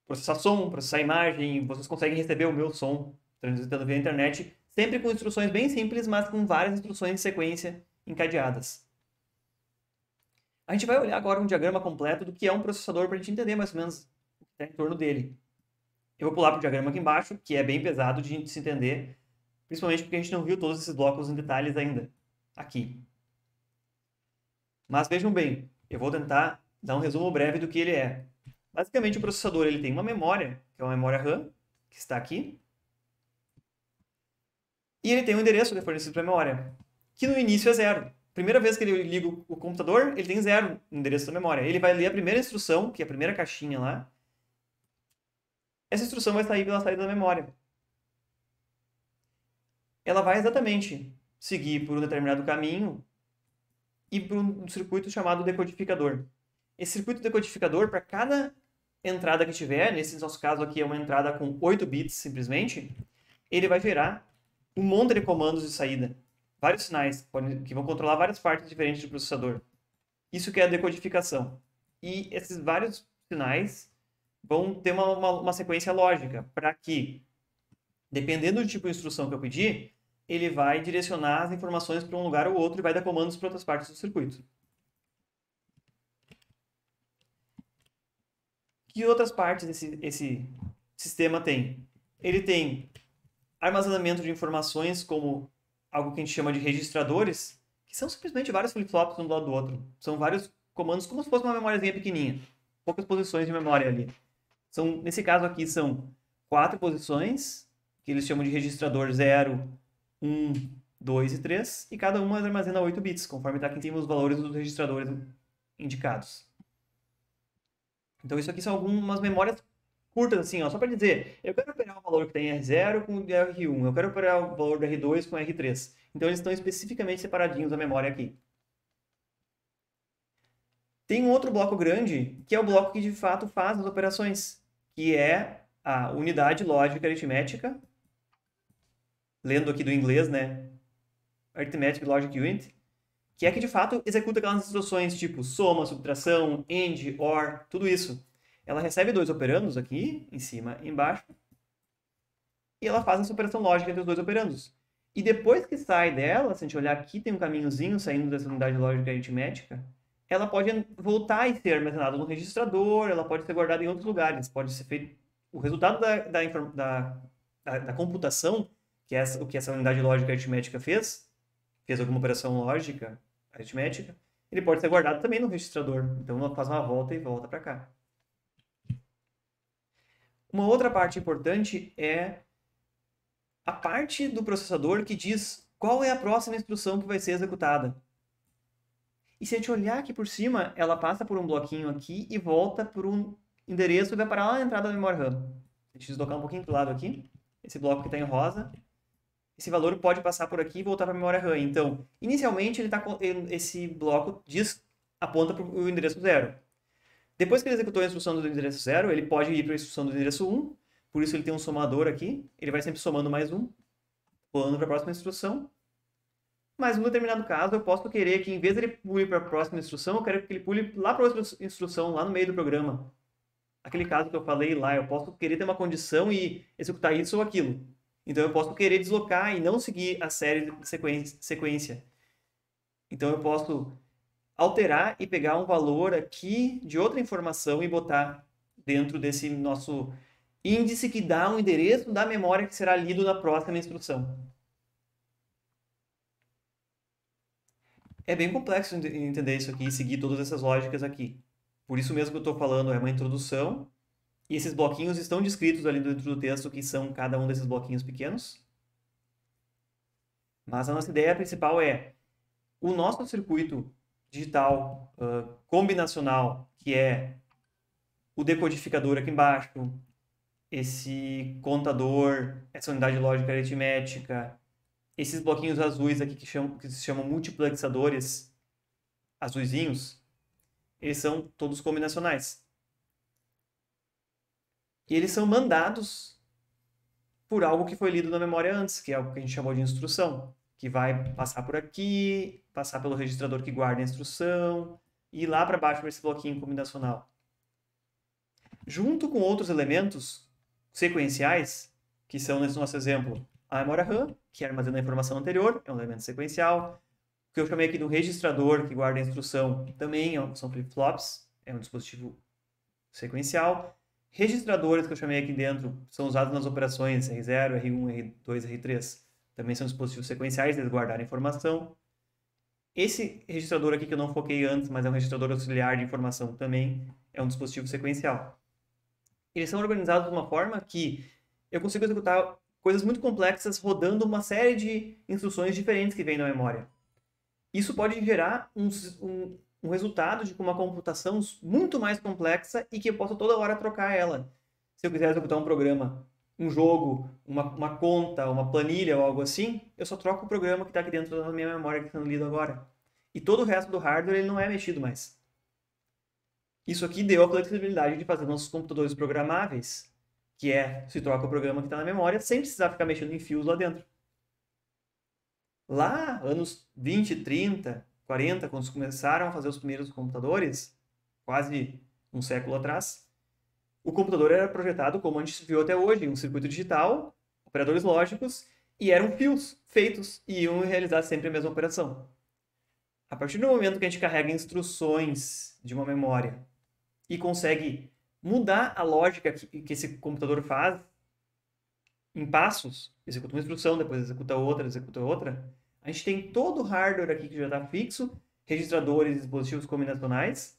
processar som, processar imagem, vocês conseguem receber o meu som transitando via internet, sempre com instruções bem simples, mas com várias instruções de sequência encadeadas. A gente vai olhar agora um diagrama completo do que é um processador para a gente entender mais ou menos o que está em torno dele. Eu vou pular para o diagrama aqui embaixo, que é bem pesado de se entender, principalmente porque a gente não viu todos esses blocos em detalhes ainda, aqui. Mas vejam bem, eu vou tentar dar um resumo breve do que ele é. Basicamente, o processador ele tem uma memória, que é uma memória RAM, que está aqui. E ele tem um endereço fornecido para a memória, que no início é 0. Primeira vez que ele liga o computador, ele tem 0 no endereço da memória. Ele vai ler a primeira instrução, que é a primeira caixinha lá. Essa instrução vai sair pela saída da memória. Ela vai exatamente seguir por um determinado caminho e por um circuito chamado decodificador. Esse circuito decodificador, para cada entrada que tiver, nesse nosso caso aqui é uma entrada com 8 bits simplesmente, ele vai gerar um monte de comandos de saída. Vários sinais que vão controlar várias partes diferentes do processador. Isso que é a decodificação. E esses vários sinais vão ter uma sequência lógica para que, dependendo do tipo de instrução que eu pedir, ele vai direcionar as informações para um lugar ou outro e vai dar comandos para outras partes do circuito. Que outras partes esse sistema tem? Ele tem armazenamento de informações como algo que a gente chama de registradores, que são simplesmente vários flip-flops um do lado do outro. São vários comandos como se fosse uma memóriazinha pequenininha. Poucas posições de memória ali. Nesse caso aqui são 4 posições, que eles chamam de registrador 0, 1, 2 e 3, e cada uma armazena 8 bits, conforme está aqui em cima os valores dos registradores indicados. Então isso aqui são algumas memórias curtas, assim, ó, só para dizer, eu quero operar o valor que tem R0 com o R1, eu quero operar o valor do R2 com o R3. Então eles estão especificamente separadinhos da memória aqui. Tem um outro bloco grande, que é o bloco que de fato faz as operações, que é a unidade lógica aritmética, lendo aqui do inglês, né? Arithmetic Logic Unit, que é que de fato executa aquelas instruções tipo soma, subtração, AND, OR, tudo isso. Ela recebe 2 operandos aqui, em cima e embaixo, e ela faz essa operação lógica entre os 2 operandos. E depois que sai dela, se a gente olhar aqui, tem um caminhozinho saindo dessa unidade lógica aritmética, ela pode voltar e ser armazenada no registrador, ela pode ser guardada em outros lugares, pode ser feito o resultado da computação, que é o que essa unidade lógica aritmética fez alguma operação lógica aritmética, ele pode ser guardado também no registrador. Então ela faz uma volta e volta para cá. Uma outra parte importante é a parte do processador que diz qual é a próxima instrução que vai ser executada. E se a gente olhar aqui por cima, ela passa por um bloquinho aqui e volta por um endereço e vai parar lá na entrada da memória RAM. A gente deslocar um pouquinho para o lado aqui. Esse bloco que está em rosa. Esse valor pode passar por aqui e voltar para a memória RAM. Então, inicialmente, esse bloco aponta para o endereço 0. Depois que ele executou a instrução do endereço 0, ele pode ir para a instrução do endereço 1. Por isso ele tem um somador aqui. Ele vai sempre somando mais um, pulando para a próxima instrução. Mas, em determinado caso, eu posso querer que, em vez de ele pule para a próxima instrução, eu quero que ele pule lá para outra instrução, lá no meio do programa. Aquele caso que eu falei lá, eu posso querer ter uma condição e executar isso ou aquilo. Então, eu posso querer deslocar e não seguir a série de sequência. Então, eu posso alterar e pegar um valor aqui de outra informação e botar dentro desse nosso índice que dá um endereço da memória que será lido na próxima instrução. É bem complexo entender isso aqui e seguir todas essas lógicas aqui. Por isso mesmo que eu estou falando, é uma introdução. E esses bloquinhos estão descritos ali dentro do texto, que são cada um desses bloquinhos pequenos. Mas a nossa ideia principal é o nosso circuito digital combinacional, que é o decodificador aqui embaixo, esse contador, essa unidade lógica aritmética, esses bloquinhos azuis aqui que se chamam multiplexadores, azuisinhos, eles são todos combinacionais. E eles são mandados por algo que foi lido na memória antes, que é o que a gente chamou de instrução, que vai passar por aqui, passar pelo registrador que guarda a instrução, e ir lá para baixo para esse bloquinho combinacional. Junto com outros elementos sequenciais, que são, nesse nosso exemplo, a memória RAM, que armazena a informação anterior, é um elemento sequencial. O que eu chamei aqui do registrador, que guarda a instrução, também são flip-flops, é um dispositivo sequencial. Registradores que eu chamei aqui dentro são usados nas operações R0, R1, R2, R3. Também são dispositivos sequenciais, eles guardaram a informação. Esse registrador aqui que eu não foquei antes, mas é um registrador auxiliar de informação também, é um dispositivo sequencial. Eles são organizados de uma forma que eu consigo executar coisas muito complexas rodando uma série de instruções diferentes que vêm da memória. Isso pode gerar um resultado de uma computação muito mais complexa e que eu posso toda hora trocar ela. Se eu quiser executar um programa, um jogo, uma conta, uma planilha ou algo assim, eu só troco o programa que está aqui dentro da minha memória que está sendo lido agora. E todo o resto do hardware ele não é mexido mais. Isso aqui deu a flexibilidade de fazer nossos computadores programáveis, que se troca o programa que está na memória, sem precisar ficar mexendo em fios lá dentro. Lá, anos 20, 30, 40, quando começaram a fazer os primeiros computadores, quase um século atrás, o computador era projetado como a gente viu até hoje, um circuito digital, operadores lógicos, e eram fios feitos e iam realizar sempre a mesma operação. A partir do momento que a gente carrega instruções de uma memória e consegue mudar a lógica que esse computador faz em passos, executa uma instrução, depois executa outra, a gente tem todo o hardware aqui que já está fixo, registradores, dispositivos combinacionais,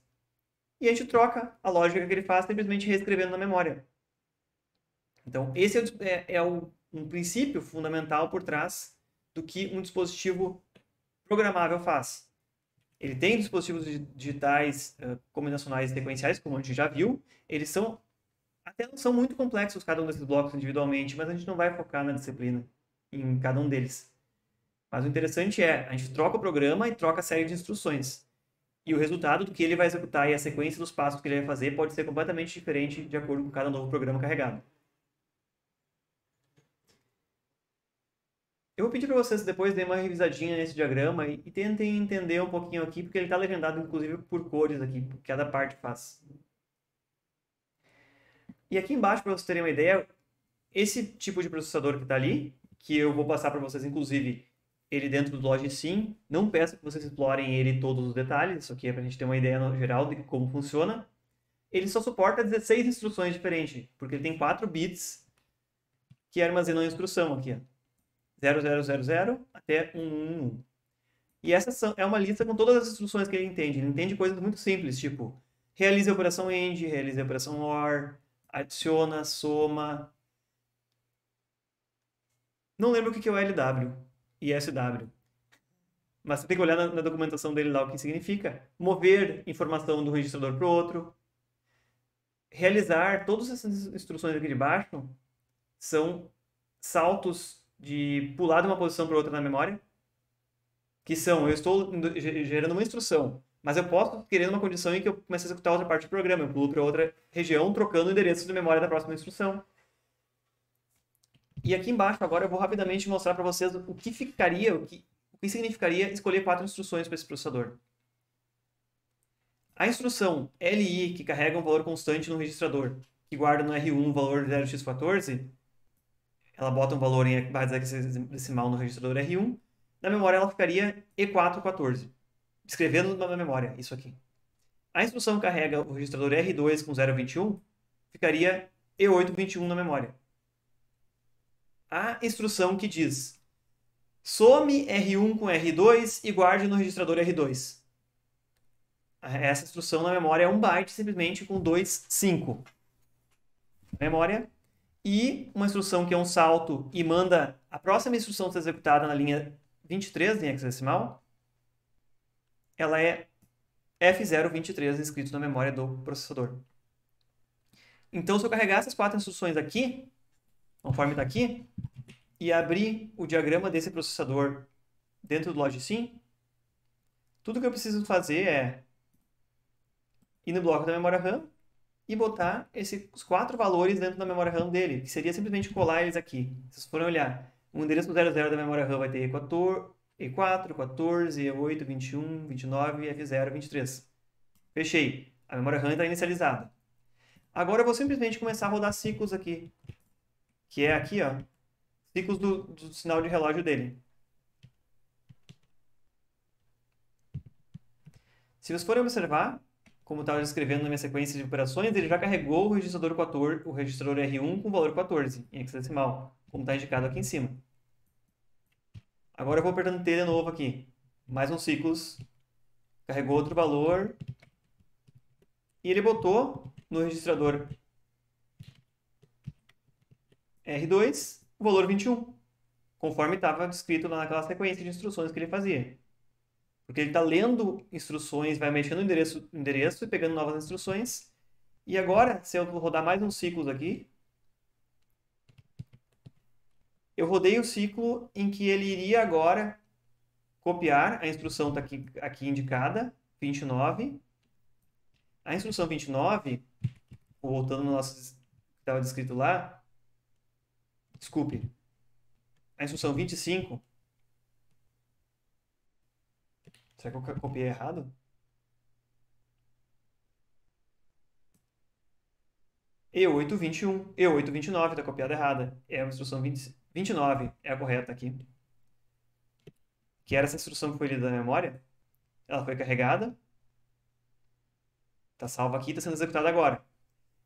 e a gente troca a lógica que ele faz simplesmente reescrevendo na memória. Então, esse um princípio fundamental por trás do que um dispositivo programável faz. Ele tem dispositivos digitais combinacionais sequenciais, como a gente já viu. Eles até não são muito complexos cada um desses blocos individualmente, mas a gente não vai focar na disciplina em cada um deles. Mas o interessante a gente troca o programa e troca a série de instruções. E o resultado do que ele vai executar e a sequência dos passos que ele vai fazer pode ser completamente diferente de acordo com cada novo programa carregado. Eu vou pedir para vocês depois darem uma revisadinha nesse diagrama e tentem entender um pouquinho aqui, porque ele está legendado inclusive por cores aqui, que cada parte faz. E aqui embaixo, para vocês terem uma ideia, esse tipo de processador que está ali, que eu vou passar para vocês inclusive ele dentro do Logicsim, não peço que vocês explorem ele todos os detalhes, isso aqui é para a gente ter uma ideia geral de como funciona. Ele só suporta 16 instruções diferentes, porque ele tem 4 bits que armazenam a instrução aqui, ó. 0000 até 111. E essa é uma lista com todas as instruções que ele entende. Ele entende coisas muito simples, tipo realize a operação AND, realize a operação OR, adiciona, soma. Não lembro o que é o LW e SW. Mas você tem que olhar na documentação dele lá o que significa. Mover informação do registrador para o outro. Realizar todas essas instruções aqui de baixo são saltos de pular de uma posição para outra na memória, que são, eu estou gerando uma instrução, mas eu posso querer uma condição em que eu comece a executar outra parte do programa, eu pulo para outra região, trocando o endereço de memória da próxima instrução. E aqui embaixo agora eu vou rapidamente mostrar para vocês o que significaria escolher 4 instruções para esse processador. A instrução LI, que carrega um valor constante no registrador, que guarda no R1 um valor 0x14, ela bota um valor em barra decimal no registrador R1, na memória ela ficaria E414, escrevendo na memória isso aqui. A instrução que carrega o registrador R2 com 0,21 ficaria E821 na memória. A instrução que diz some R1 com R2 e guarde no registrador R2. Essa instrução na memória é 1 byte simplesmente com 2,5 memória. E uma instrução que é um salto e manda a próxima instrução ser executada na linha 23 em hexadecimal, ela é F023 escrito na memória do processador. Então, se eu carregar essas 4 instruções aqui, conforme está aqui, e abrir o diagrama desse processador dentro do Logicsim, tudo que eu preciso fazer é ir no bloco da memória RAM e botar esses 4 valores dentro da memória RAM dele, que seria simplesmente colar eles aqui. Se vocês forem olhar, o endereço 00 da memória RAM vai ter E4, 14, E8, 21, 29 e F0, 23. Fechei. A memória RAM está inicializada. Agora eu vou simplesmente começar a rodar ciclos aqui, que é aqui, ó, ciclos do sinal de relógio dele. Se vocês forem observar, como estava descrevendo na minha sequência de operações, ele já carregou o registrador 14, o registrador R1 com o valor 14 em hexadecimal, como está indicado aqui em cima. Agora eu vou apertando T de novo aqui. Mais uns ciclos. Carregou outro valor. E ele botou no registrador R2 o valor 21, conforme estava descrito lá naquela sequência de instruções que ele fazia. Porque ele está lendo instruções, vai mexendo no endereço e pegando novas instruções. E agora, se eu rodar mais uns ciclos aqui, eu rodei o ciclo em que ele iria agora copiar, a instrução está aqui indicada, 29. A instrução 29, voltando no nosso que estava descrito lá, desculpe, a instrução 25, será que eu copiei errado? E821, E829 está copiada errada, é a instrução 29, é a correta aqui. Que era essa instrução que foi lida da memória, ela foi carregada, está salva aqui, está sendo executada agora.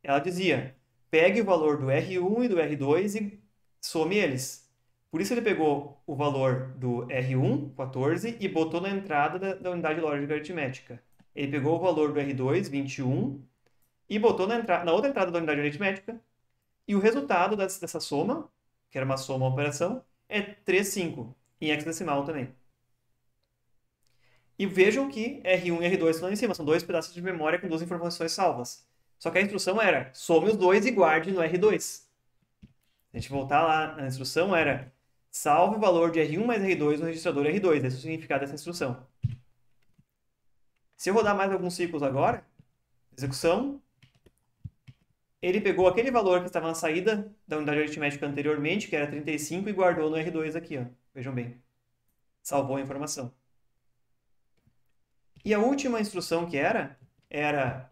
Ela dizia, pegue o valor do R1 e do R2 e some eles. Por isso ele pegou o valor do R1, 14, e botou na entrada da unidade lógica aritmética. Ele pegou o valor do R2, 21, e botou na outra entrada da unidade aritmética, e o resultado dessa soma, que era uma soma uma operação, é 3,5, em hexadecimal também. E vejam que R1 e R2 estão lá em cima, são dois pedaços de memória com duas informações salvas. Só que a instrução era, some os dois e guarde no R2. Se a gente voltar lá na instrução, era, salve o valor de R1 mais R2 no registrador R2. Esse é o significado dessa instrução. Se eu rodar mais alguns ciclos agora, execução, ele pegou aquele valor que estava na saída da unidade aritmética anteriormente, que era 35, e guardou no R2 aqui, ó. Vejam bem. Salvou a informação. E a última instrução que era,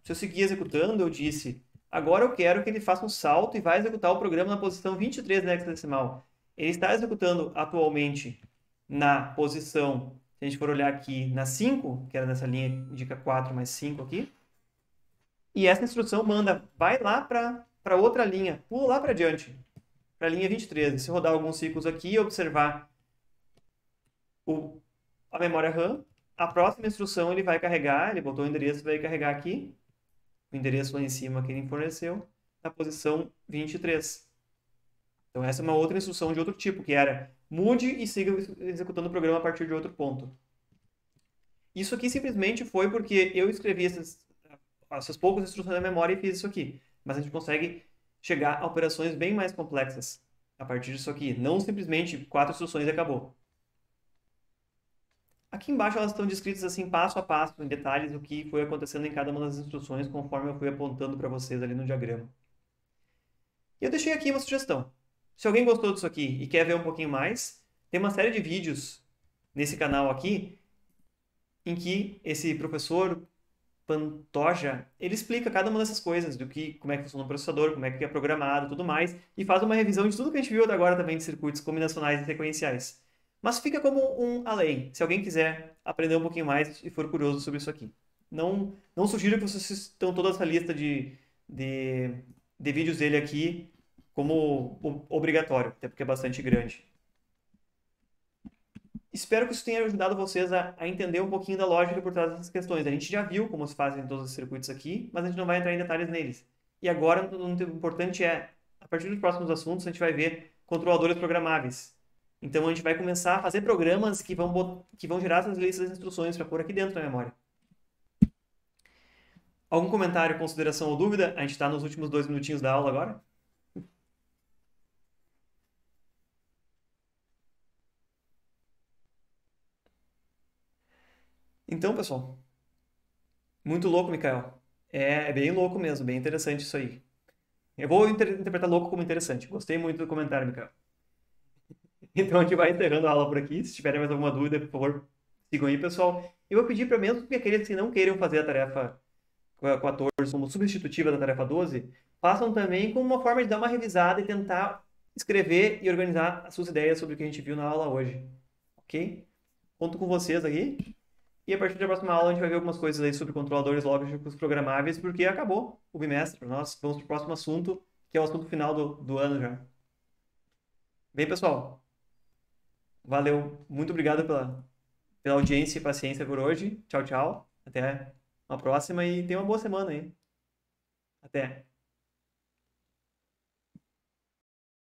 se eu seguir executando, eu disse, agora eu quero que ele faça um salto e vai executar o programa na posição 23 na hexadecimal. Ele está executando atualmente na posição, se a gente for olhar aqui, na 5, que era nessa linha, indica 4 mais 5 aqui. E essa instrução manda, vai lá para outra linha, pula lá para diante, para a linha 23. Se rodar alguns ciclos aqui e observar a memória RAM, a próxima instrução ele vai carregar, ele botou o endereço, vai carregar aqui, o endereço lá em cima que ele forneceu, na posição 23. Então essa é uma outra instrução de outro tipo, que era mude e siga executando o programa a partir de outro ponto. Isso aqui simplesmente foi porque eu escrevi essas poucas instruções da memória e fiz isso aqui. Mas a gente consegue chegar a operações bem mais complexas a partir disso aqui. Não simplesmente 4 instruções e acabou. Aqui embaixo elas estão descritas assim, passo a passo, em detalhes, o que foi acontecendo em cada uma das instruções, conforme eu fui apontando para vocês ali no diagrama. E eu deixei aqui uma sugestão. Se alguém gostou disso aqui e quer ver um pouquinho mais, tem uma série de vídeos nesse canal aqui, em que esse professor Pantoja, ele explica cada uma dessas coisas, como é que funciona o processador, como é que é programado, tudo mais, e faz uma revisão de tudo que a gente viu até agora também de circuitos combinacionais e sequenciais. Mas fica como um além, se alguém quiser aprender um pouquinho mais e for curioso sobre isso aqui. Não sugiro que vocês estão toda essa lista de vídeos dele aqui como obrigatório, até porque é bastante grande. Espero que isso tenha ajudado vocês a entender um pouquinho da lógica por trás dessas questões. A gente já viu como se fazem todos os circuitos aqui, mas a gente não vai entrar em detalhes neles. E agora, o importante é, a partir dos próximos assuntos, a gente vai ver controladores programáveis. Então, a gente vai começar a fazer programas que vão gerar essas listas de instruções para pôr aqui dentro da memória. Algum comentário, consideração ou dúvida? A gente está nos últimos 2 minutinhos da aula agora. Então, pessoal, muito louco, Mikael. É bem louco mesmo, bem interessante isso aí. Eu vou interpretar louco como interessante. Gostei muito do comentário, Mikael. Então a gente vai encerrando a aula por aqui. Se tiverem mais alguma dúvida, por favor, sigam aí, pessoal. Eu vou pedir para mesmo que aqueles que não queiram fazer a tarefa 14 como substitutiva da tarefa 12, façam também como uma forma de dar uma revisada e tentar escrever e organizar as suas ideias sobre o que a gente viu na aula hoje. Ok? Conto com vocês aí. E a partir da próxima aula a gente vai ver algumas coisas aí sobre controladores lógicos programáveis, porque acabou o bimestre para nós. Vamos para o próximo assunto, que é o assunto final do ano já. Bem, pessoal, valeu. Muito obrigado pela audiência e paciência por hoje. Tchau, tchau. Até uma próxima e tenha uma boa semana aí. Até.